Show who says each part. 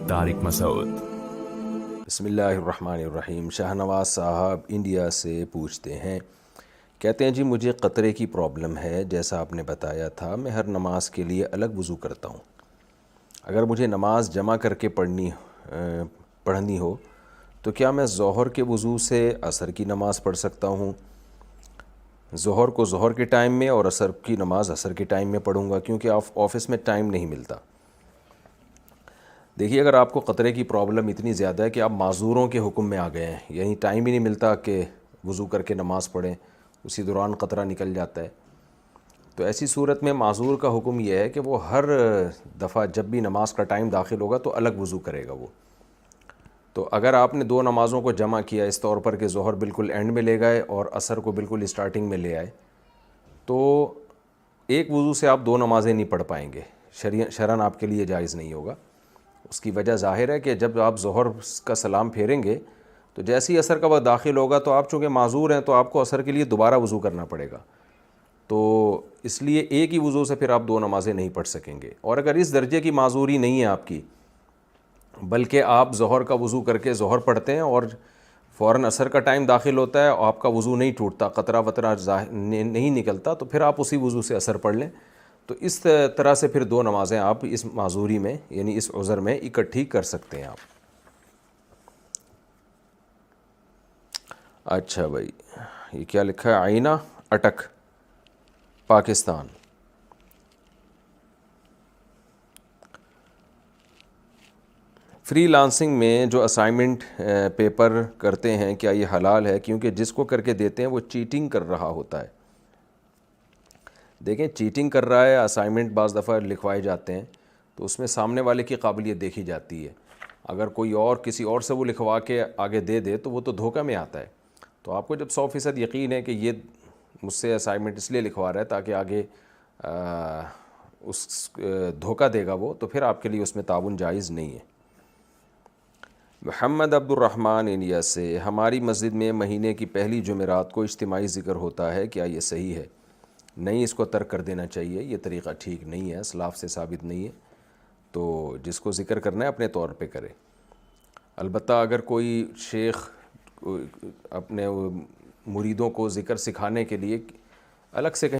Speaker 1: طارق مسعود۔
Speaker 2: بسم اللہ الرحمن الرحیم۔ شاہ نواز صاحب انڈیا سے پوچھتے ہیں، کہتے ہیں جی مجھے قطرے کی پرابلم ہے، جیسا آپ نے بتایا تھا میں ہر نماز کے لیے الگ وضو کرتا ہوں۔ اگر مجھے نماز جمع کر کے پڑھنی ہو تو کیا میں ظہر کے وضو سے عصر کی نماز پڑھ سکتا ہوں؟ ظہر کو ظہر کے ٹائم میں اور عصر کی نماز عصر کے ٹائم میں پڑھوں گا، کیونکہ آفس میں ٹائم نہیں ملتا۔ دیکھیے، اگر آپ کو قطرے کی پرابلم اتنی زیادہ ہے کہ آپ معذوروں کے حکم میں آ گئے ہیں، یعنی ٹائم ہی نہیں ملتا کہ وضو کر کے نماز پڑھیں، اسی دوران قطرہ نکل جاتا ہے، تو ایسی صورت میں معذور کا حکم یہ ہے کہ وہ ہر دفعہ جب بھی نماز کا ٹائم داخل ہوگا تو الگ وضو کرے گا وہ۔ تو اگر آپ نے دو نمازوں کو جمع کیا اس طور پر کہ ظہر بالکل اینڈ میں لے گئے اور عصر کو بالکل اسٹارٹنگ میں لے آئے، تو ایک وضو سے آپ دو نمازیں نہیں پڑھ پائیں گے، شرعاً آپ کے لیے جائز نہیں ہوگا۔ اس کی وجہ ظاہر ہے کہ جب آپ ظہر کا سلام پھیریں گے تو جیسے ہی عصر کا وقت داخل ہوگا تو آپ چونکہ معذور ہیں تو آپ کو عصر کے لیے دوبارہ وضو کرنا پڑے گا، تو اس لیے ایک ہی وضو سے پھر آپ دو نمازیں نہیں پڑھ سکیں گے۔ اور اگر اس درجے کی معذوری نہیں ہے آپ کی، بلکہ آپ ظہر کا وضو کر کے ظہر پڑھتے ہیں اور فوراً عصر کا ٹائم داخل ہوتا ہے اور آپ کا وضو نہیں ٹوٹتا، قطرہ وطرہ نہیں نکلتا، تو پھر آپ اسی وضو سے عصر پڑھ لیں۔ تو اس طرح سے پھر دو نمازیں آپ اس معذوری میں یعنی اس عذر میں اکٹھی کر سکتے ہیں آپ۔ اچھا بھائی، یہ کیا لکھا ہے؟ آئینہ اٹک، پاکستان۔ فری لانسنگ میں جو اسائنمنٹ پیپر کرتے ہیں کیا یہ حلال ہے؟ کیونکہ جس کو کر کے دیتے ہیں وہ چیٹنگ کر رہا ہوتا ہے۔ دیکھیں، چیٹنگ کر رہا ہے، اسائنمنٹ بعض دفعہ لکھوائے جاتے ہیں تو اس میں سامنے والے کی قابلیت دیکھی جاتی ہے۔ اگر کوئی اور کسی اور سے وہ لکھوا کے آگے دے دے تو وہ تو دھوکہ میں آتا ہے۔ تو آپ کو جب 100% یقین ہے کہ یہ مجھ سے اسائنمنٹ اس لیے لکھوا رہا ہے تاکہ آگے اس دھوکہ دے گا وہ، تو پھر آپ کے لیے اس میں تعاون جائز نہیں ہے۔ محمد عبد الرحمن انڈیا سے، ہماری مسجد میں مہینے کی پہلی جمعرات کو اجتماعی ذکر ہوتا ہے، کیا یہ صحیح ہے؟ نہیں، اس کو ترک کر دینا چاہیے، یہ طریقہ ٹھیک نہیں ہے، اسلاف سے ثابت نہیں ہے۔ تو جس کو ذکر کرنا ہے اپنے طور پہ کرے۔ البتہ اگر کوئی شیخ اپنے مریدوں کو ذکر سکھانے کے لیے الگ سے